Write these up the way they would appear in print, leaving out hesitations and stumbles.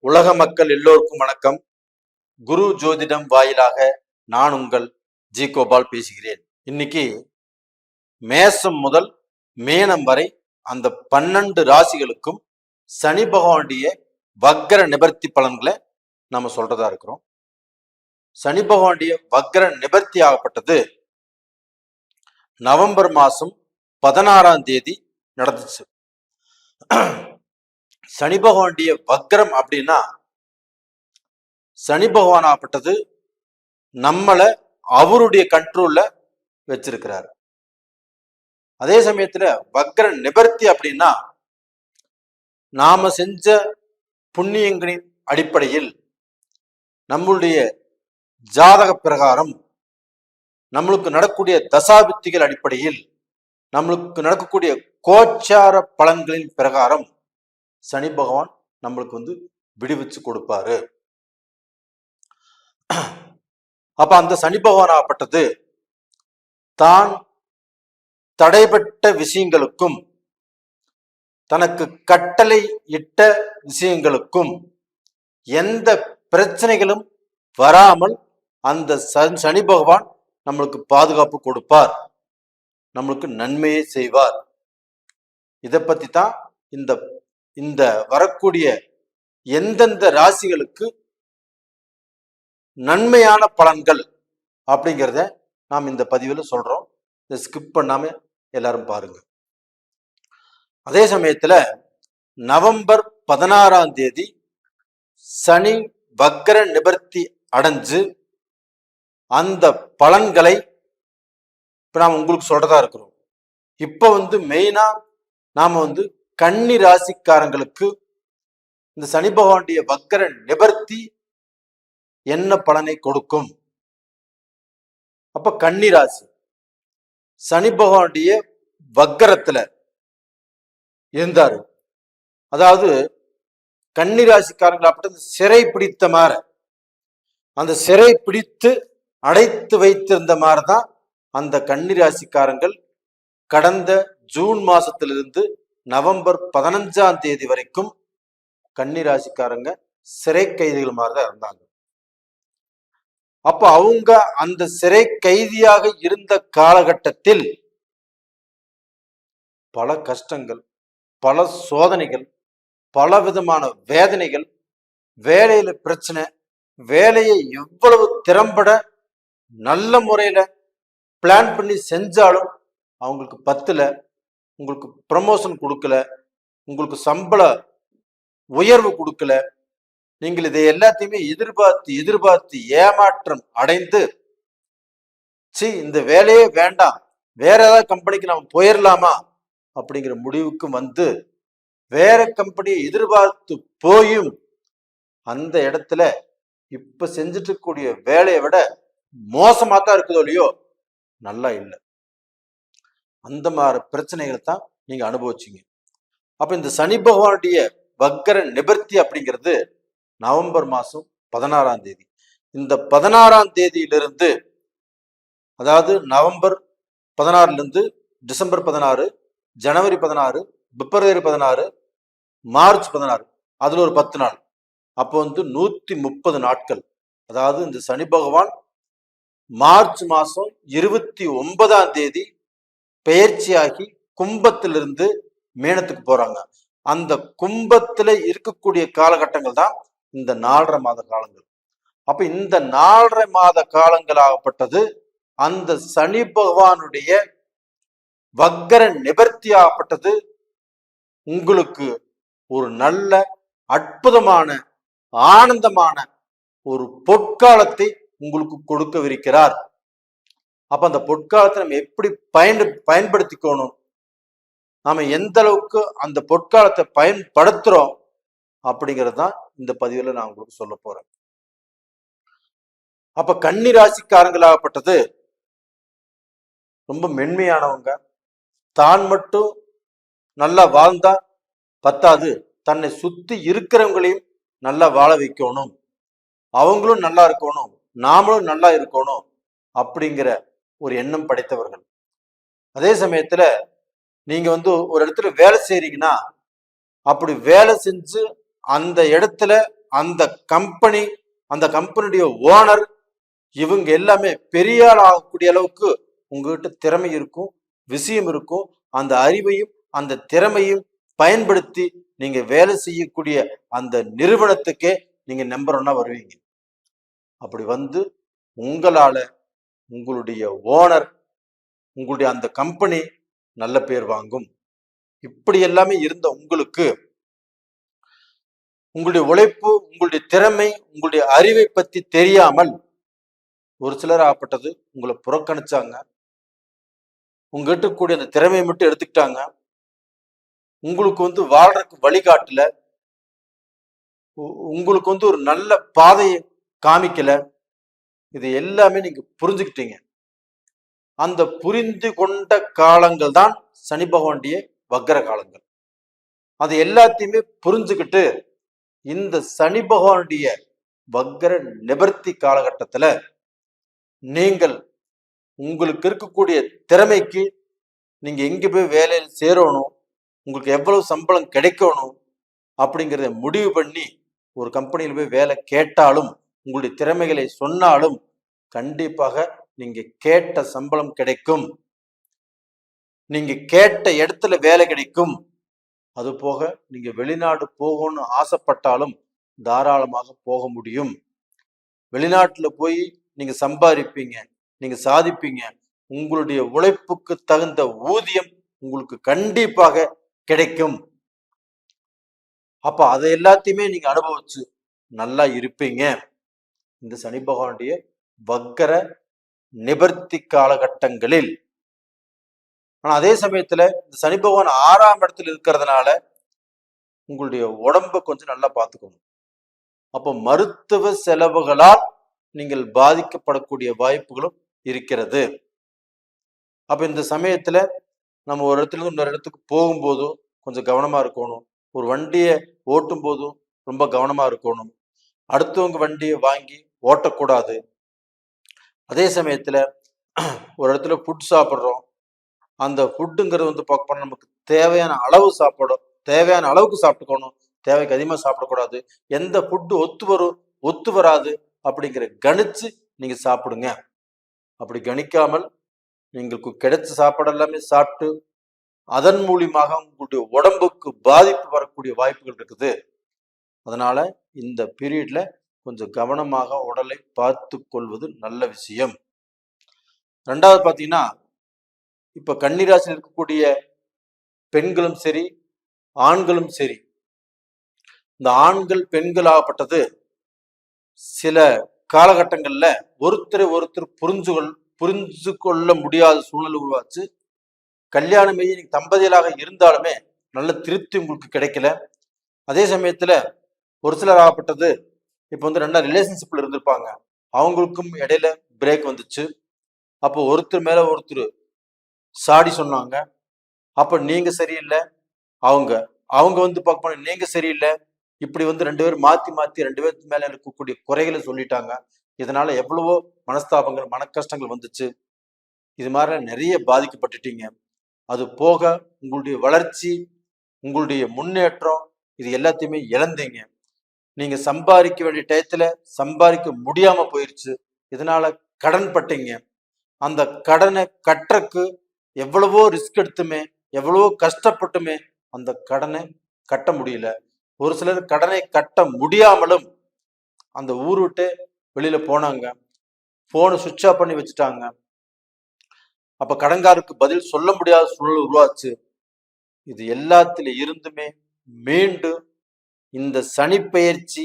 உலக மக்கள் எல்லோருக்கும் வணக்கம். குரு ஜோதிடம் வாயிலாக நான் உங்கள் ஜி கோபால் பேசுகிறேன். இன்னைக்கு மேசம் முதல் மீனம் வரை அந்த 12 ராசிகளுக்கும் சனி பகவானுடைய வக்ர நிவர்த்தி பலன்களை நம்ம சொல்றதா இருக்கிறோம். சனி பகவானுடைய வக்ர நிவர்த்தி ஆகப்பட்டது நவம்பர் மாசம் 16ஆம் தேதி நடந்துச்சு. சனி பகவானுடைய வக்ரம் அப்படின்னா, சனி பகவான் ஆகப்பட்டது நம்மளை அவருடைய கண்ட்ரோல்ல வச்சிருக்கிறார். அதே சமயத்துல வக்ர நிவர்த்தி அப்படின்னா, நாம செஞ்ச புண்ணியங்களின் அடிப்படையில் நம்மளுடைய ஜாதக பிரகாரம் நம்மளுக்கு நடக்கக்கூடிய தசாபுத்திகள் அடிப்படையில் நம்மளுக்கு நடக்கக்கூடிய கோச்சார பலன்களின் பிரகாரம் சனி பகவான் நம்மளுக்கு விடுவிச்சு கொடுப்பாரு. அப்ப அந்த சனி பகவான் ஆகப்பட்டது தான் தடைபட்ட விஷயங்களுக்கும் தனக்கு கட்டளை இட்ட விஷயங்களுக்கும் எந்த பிரச்சனைகளும் வராமல் அந்த சனி பகவான் நம்மளுக்கு பாதுகாப்பு கொடுப்பார், நம்மளுக்கு நன்மையை செய்வார். இதை பத்தி தான் இந்த வரக்கூடிய எந்தெந்த ராசிகளுக்கு நன்மையான பலன்கள் அப்படிங்கிறத நாம் இந்த பதிவில் சொல்றோம். இதை ஸ்கிப் பண்ணாம எல்லாரும் பாருங்க. அதே சமயத்துல நவம்பர் 16ஆம் தேதி சனி வக்ர நிவர்த்தி அடைஞ்சு அந்த பலன்களை இப்ப நாம் உங்களுக்கு சொல்றதா இருக்கிறோம். இப்ப மெயினா நாம கன்னி ராசிக்காரங்களுக்கு இந்த சனி பகவானுடைய வக்ர நிவர்த்தி என்ன பலனை கொடுக்கும்? அப்ப கன்னி ராசி சனி பகவானுடைய வக்ரத்துல இருந்தாரு. அதாவது கன்னி ராசிக்காரங்களை அப்படி சிறை பிடித்த மாதிரி, அந்த சிறை பிடித்து அடைத்து வைத்திருந்த மாதிரிதான் அந்த கன்னி ராசிக்காரங்கள் கடந்த ஜூன் மாசத்திலிருந்து நவம்பர் 15ஆம் தேதி வரைக்கும் கன்னி ராசிக்காரங்க சிறை கைதிகள் மாதிரிதான் இருந்தாங்க. அப்ப அவங்க அந்த சிறை கைதியாக இருந்த காலகட்டத்தில் பல கஷ்டங்கள், பல சோதனைகள், பல விதமான வேதனைகள், வேலையில பிரச்சனை, வேலையை எவ்வளவு திறம்பட நல்ல முறையில பிளான் பண்ணி செஞ்சாலும் அவங்களுக்கு பத்துல, உங்களுக்கு ப்ரமோஷன் கொடுக்கல, உங்களுக்கு சம்பள உயர்வு கொடுக்கல, நீங்கள் இதை எல்லாத்தையுமே எதிர்பார்த்து ஏமாற்றம் அடைந்து இந்த வேலையே வேண்டாம், வேற ஏதாவது கம்பெனிக்கு நம்ம போயிடலாமா அப்படிங்கிற முடிவுக்கு வேற கம்பெனியை எதிர்பார்த்து போயும் அந்த இடத்துல இப்ப செஞ்சுட்டு இருக்கக்கூடிய வேலையை விட மோசமா தான் இருக்குதோ இல்லையோ, நல்லா இல்லை. அந்த மாதிரி பிரச்சனைகளை தான் நீங்க அனுபவிச்சீங்க. அப்ப இந்த சனி பகவானுடைய வக்ர நிவர்த்தி அப்படிங்கிறது நவம்பர் மாசம் 16ஆம் தேதி. இந்த 16ஆம் தேதியிலிருந்து, அதாவது நவம்பர் 16 டிசம்பர் 16, ஜனவரி 16, பிப்ரவரி 16, மார்ச் 16, அதுல ஒரு 10 நாள், அப்போ 130 நாட்கள். அதாவது இந்த சனி பகவான் மார்ச் மாசம் 29ஆம் தேதி பெயர்ச்சியாகி கும்பத்திலிருந்து மீனத்துக்கு போறாங்க. அந்த கும்பத்துல இருக்கக்கூடிய காலகட்டங்கள் தான் இந்த 4.5 மாத காலங்கள். அப்ப இந்த 4.5 மாத காலங்கள் ஆகப்பட்டது அந்த சனி பகவானுடைய வக்ர நிவர்த்தி ஆகப்பட்டது உங்களுக்கு ஒரு நல்ல அற்புதமான ஆனந்தமான ஒரு பொற்காலத்தை உங்களுக்கு கொடுக்கவிருக்கிறார். அப்ப அந்த பொற்காலத்தை நம்ம எப்படி பயன்படுத்திக்கணும், நாம எந்த அளவுக்கு அந்த பொற்காலத்தை பயன்படுத்துறோம் அப்படிங்கிறது தான் இந்த பதிவுல நான் உங்களுக்கு சொல்ல போறேன். அப்ப கன்னி ராசிக்காரங்களாகப்பட்டது ரொம்ப மென்மையானவங்க. தான் மட்டும் நல்லா வாழ்ந்தா பத்தாது, தன்னை சுத்தி இருக்கிறவங்களையும் நல்லா வாழ வைக்கணும், அவங்களும் நல்லா இருக்கணும், நாமளும் நல்லா இருக்கணும் அப்படிங்கிற ஒரு எண்ணம் படைத்தவர்கள். அதே சமயத்துல நீங்க ஒரு இடத்துல வேலை செய்றீங்கன்னா, அப்படி வேலை செஞ்சு அந்த இடத்துல அந்த கம்பெனி, அந்த கம்பெனியுடைய ஓனர், இவங்க எல்லாமே பெரிய ஆள் ஆகக்கூடிய அளவுக்கு உங்ககிட்ட திறமை இருக்கும், விஷயம் இருக்கும். அந்த அறிவையும் அந்த திறமையும் பயன்படுத்தி நீங்க வேலை செய்யக்கூடிய அந்த நிறுவனத்துக்கே நீங்க நம்பர் ஒன்னா வருவீங்க. அப்படி வந்து உங்களால உங்களுடைய ஓனர், உங்களுடைய அந்த கம்பெனி நல்ல பேர் வாங்கும். இப்படி எல்லாமே இருந்த உங்களுக்கு உங்களுடைய உழைப்பு, உங்களுடைய திறமை, உங்களுடைய அறிவை பத்தி தெரியாமல் ஒரு சிலர் ஆப்பட்டது உங்களை புறக்கணிச்சாங்க. உங்ககிட்ட கூடிய அந்த திறமையை மட்டும் எடுத்துக்கிட்டாங்க. உங்களுக்கு வந்து வாழ்றதுக்கு வழிகாட்டல, உங்களுக்கு ஒரு நல்ல பாதையை காமிக்கல. இது எல்லாமே நீங்க புரிஞ்சுக்கிட்டீங்க. அந்த புரிந்து கொண்ட காலங்கள் தான் சனி பகவானுடைய வக்கர காலங்கள். அது எல்லாத்தையுமே புரிஞ்சுக்கிட்டு இந்த சனி பகவானுடைய வக்கர நிவர்த்தி காலகட்டத்துல நீங்கள் உங்களுக்கு இருக்கக்கூடிய திறமைக்கு நீங்க எங்க போய் வேலையில் சேரணும், உங்களுக்கு எவ்வளவு சம்பளம் கிடைக்கணும் அப்படிங்கிறத முடிவு பண்ணி ஒரு கம்பெனியில் போய் வேலை கேட்டாலும், உங்களுடைய திறமைகளை சொன்னாலும் கண்டிப்பாக நீங்க கேட்ட சம்பளம் கிடைக்கும், நீங்க கேட்ட இடத்துல வேலை கிடைக்கும். அது போக நீங்க வெளிநாடு போகணும்னு ஆசைப்பட்டாலும் தாராளமாக போக முடியும். வெளிநாட்டுல போய் நீங்க சம்பாதிப்பீங்க, நீங்க சாதிப்பீங்க. உங்களுடைய உழைப்புக்கு தகுந்த ஊதியம் உங்களுக்கு கண்டிப்பாக கிடைக்கும். அப்ப அதை எல்லாத்தையுமே நீங்க அனுபவிச்சு நல்லா இருப்பீங்க இந்த சனி பகவானுடைய வக்கர நிவர்த்தி காலகட்டங்களில். ஆனா அதே சமயத்துல இந்த சனி பகவான் 6ஆம் இடத்துல இருக்கிறதுனால உங்களுடைய உடம்ப கொஞ்சம் நல்லா பார்த்துக்கணும். அப்போ மருத்துவ செலவுகளால் நீங்கள் பாதிக்கப்படக்கூடிய வாய்ப்புகளும் இருக்கிறது. அப்ப இந்த சமயத்துல நம்ம ஒரு இடத்துல இருந்து இன்னொரு இடத்துக்கு போகும்போதும் கொஞ்சம் கவனமா இருக்கணும். ஒரு வண்டியை ஓட்டும் போதும் ரொம்ப கவனமா இருக்கணும். அடுத்தவங்க வண்டியை வாங்கி ஓட்டக்கூடாது. அதே சமயத்துல ஒரு இடத்துல ஃபுட் சாப்பிட்றோம், அந்த ஃபுட்டுங்கிறது வந்து பார்க்க போனா நமக்கு தேவையான அளவு சாப்பிடும், தேவையான அளவுக்கு சாப்பிட்டுக்கணும், தேவைக்கு அதிகமாக சாப்பிடக்கூடாது. எந்த ஃபுட்டு ஒத்து வரும் ஒத்து வராது அப்படிங்கிற கணிச்சு நீங்க சாப்பிடுங்க. அப்படி கணிக்காமல் உங்களுக்கு கிடைச்ச சாப்பாடு எல்லாமே சாப்பிட்டு அதன் மூலியமாக உங்களுடைய உடம்புக்கு பாதிப்பு வரக்கூடிய வாய்ப்புகள் இருக்குது. அதனால இந்த பீரியட்ல கொஞ்சம் கவனமாக உடலை பார்த்து கொள்வது நல்ல விஷயம். ரெண்டாவது பார்த்தீங்கன்னா, இப்ப கன்னிராசியில் இருக்கக்கூடிய பெண்களும் சரி ஆண்களும் சரி, இந்த ஆண்கள் பெண்கள் ஆகப்பட்டது சில காலகட்டங்கள்ல ஒருத்தரை ஒருத்தர் புரிஞ்சு கொள்ள முடியாத சூழ்நிலை உருவாச்சு. கல்யாணமே நீங்க தம்பதிகளாக இருந்தாலுமே நல்ல திருப்தி உங்களுக்கு கிடைக்கல. அதே சமயத்துல ஒரு சிலர் ஆகப்பட்டது இப்ப வந்து ரெண்டா ரிலேஷன்ஷிப்ல இருந்திருப்பாங்க, அவங்களுக்கும் இடையில பிரேக் வந்துச்சு. அப்போ ஒருத்தர் மேல ஒருத்தர் சாடி சொன்னாங்க. அப்ப நீங்க சரியில்லை, அவங்க அவங்க வந்து பார்க்க போனா நீங்க சரியில்லை. இப்படி வந்து ரெண்டு பேரும் மாத்தி மாத்தி ரெண்டு பேருக்கு மேல இருக்கக்கூடிய குறைகளை சொல்லிட்டாங்க. இதனால எவ்வளவோ மனஸ்தாபங்கள் மன கஷ்டங்கள் வந்துச்சு. இது மாதிரி நிறைய பாதிக்கப்பட்டுட்டீங்க. அது போக உங்களுடைய வளர்ச்சி, உங்களுடைய முன்னேற்றம், இது எல்லாத்தையுமே இழந்தீங்க. நீங்க சம்பாதிக்க வேண்டிய டயத்துல சம்பாதிக்க முடியாம போயிருச்சு. இதனால கடன் பட்டீங்க. அந்த கடனை கட்டுறக்கு எவ்வளவோ ரிஸ்க் எடுத்துமே, எவ்வளவோ கஷ்டப்பட்டுமே அந்த கடனை கட்ட முடியல. ஒரு சிலர் கடனை கட்ட முடியாமலும் அந்த ஊர் விட்டு வெளியில போனாங்க, போனை சுவிட்ச் ஆஃப் பண்ணி வச்சுட்டாங்க. அப்ப கடன்காருக்கு பதில் சொல்ல முடியாத சூழல் உருவாச்சு. இது எல்லாத்துல இருந்துமே மீண்டு இந்த சனி பெயர்ச்சி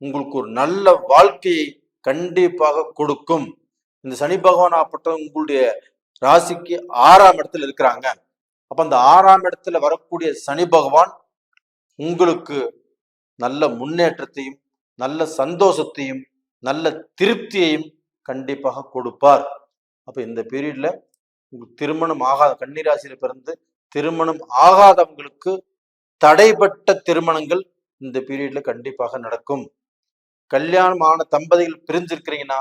உங்களுக்கு ஒரு நல்ல வாழ்க்கையை கண்டிப்பாக கொடுக்கும். இந்த சனி பகவான் ஆப்பட்ட உங்களுடைய ராசிக்கு 6ஆம் இடத்துல இருக்கிறாங்க. அப்ப அந்த 6ஆம் இடத்துல வரக்கூடிய சனி பகவான் உங்களுக்கு நல்ல முன்னேற்றத்தையும் நல்ல சந்தோஷத்தையும் நல்ல திருப்தியையும் கண்டிப்பாக கொடுப்பார். அப்ப இந்த பீரியட்ல உங்களுக்கு திருமணம் ஆகாத கன்னிராசியில பிறந்து திருமணம் ஆகாதவங்களுக்கு தடைப்பட்ட திருமணங்கள் இந்த பீரியட்ல கண்டிப்பாக நடக்கும். கல்யாணம் ஆன தம்பதிகள் பிரிஞ்சிருக்கிறீங்கன்னா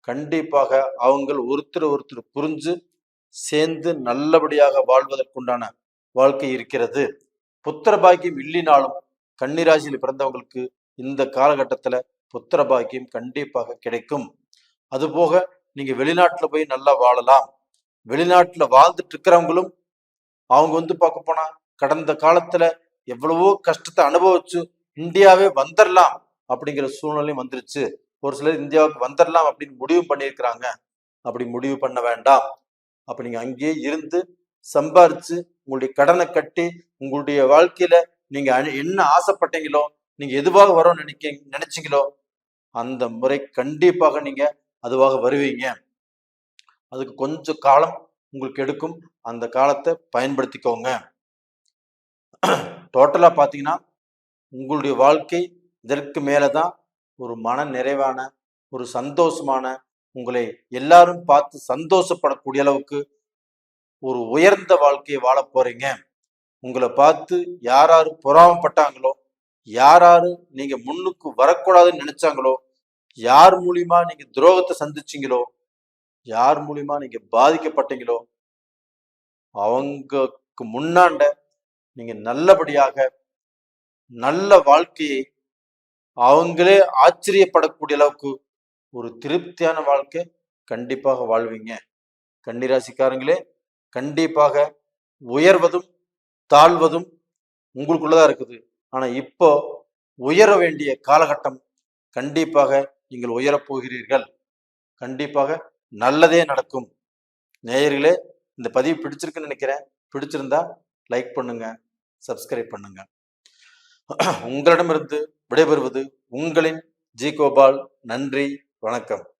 கண்டிப்பாக அவங்க ஒருத்தர் ஒருத்தர் புரிஞ்சு சேர்ந்து நல்லபடியாக வாழ்வதற்குண்டான வாழ்க்கை இருக்கிறது. புத்திர பாக்கியம் இல்லினாலும் கன்னிராசியில் பிறந்தவங்களுக்கு இந்த காலகட்டத்துல புத்திர பாக்கியம் கண்டிப்பாக கிடைக்கும். அதுபோக நீங்க வெளிநாட்டுல போய் நல்லா வாழலாம். வெளிநாட்டுல வாழ்ந்துட்டு இருக்கிறவங்களும் அவங்க பார்க்க போனா கடந்த காலத்துல எவ்வளவோ கஷ்டத்தை அனுபவிச்சு இந்தியாவே வந்துடலாம் அப்படிங்கிற சூழ்நிலையும் வந்துருச்சு. ஒரு சிலர் இந்தியாவுக்கு வந்துடலாம் அப்படின்னு முடிவு பண்ணியிருக்கிறாங்க. அப்படி முடிவு பண்ண வேண்டாம். அப்ப நீங்க அங்கேயே இருந்து சம்பாரிச்சு உங்களுடைய கடனை கட்டி உங்களுடைய வாழ்க்கையில நீங்க என்ன ஆசைப்பட்டீங்களோ, நீங்க எதுவாக வரும் நினைச்சீங்களோ அந்த முறை கண்டிப்பாக நீங்க அதுவாக வருவீங்க. அதுக்கு கொஞ்சம் காலம் உங்களுக்கு எடுக்கும். அந்த காலத்தை பயன்படுத்திக்கோங்க. டோட்டலா பாத்தீங்கன்னா உங்களுடைய வாழ்க்கை இதற்கு மேலதான் ஒரு மன நிறைவான, ஒரு சந்தோஷமான, உங்களை எல்லாரும் பார்த்து சந்தோஷப்படக்கூடிய அளவுக்கு ஒரு உயர்ந்த வாழ்க்கையை வாழ போறீங்க. உங்களை பார்த்து யாராரு பொறாமப்பட்டாங்களோ, யாராரு நீங்க முன்னுக்கு வரக்கூடாதுன்னு நினைச்சாங்களோ, யார் மூலியமா நீங்க துரோகத்தை சந்திச்சீங்களோ, யார் மூலியமா நீங்க பாதிக்கப்பட்டீங்களோ, அவங்களுக்கு முன்னாண்ட நீங்க நல்லபடியாக நல்ல வாழ்க்கையை அவங்களே ஆச்சரியப்படக்கூடிய அளவுக்கு ஒரு திருப்தியான வாழ்க்கை கண்டிப்பாக வாழ்வீங்க. கன்னிராசிக்காரங்களே, கண்டிப்பாக உயர்வதும் தாழ்வதும் உங்களுக்குள்ளதான் இருக்குது. ஆனா இப்போ உயர வேண்டிய காலகட்டம். கண்டிப்பாக நீங்கள் உயரப் போகிறீர்கள். கண்டிப்பாக நல்லதே நடக்கும். நேயர்களே, இந்த பதிவு பிடிச்சிருக்குன்னு நினைக்கிறேன். பிடிச்சிருந்தா லைக் பண்ணுங்க, சப்ஸ்கிரைப் பண்ணுங்க. உங்களிடமிருந்து விடைபெறுவது உங்களின் ஜி கோபால். நன்றி, வணக்கம்.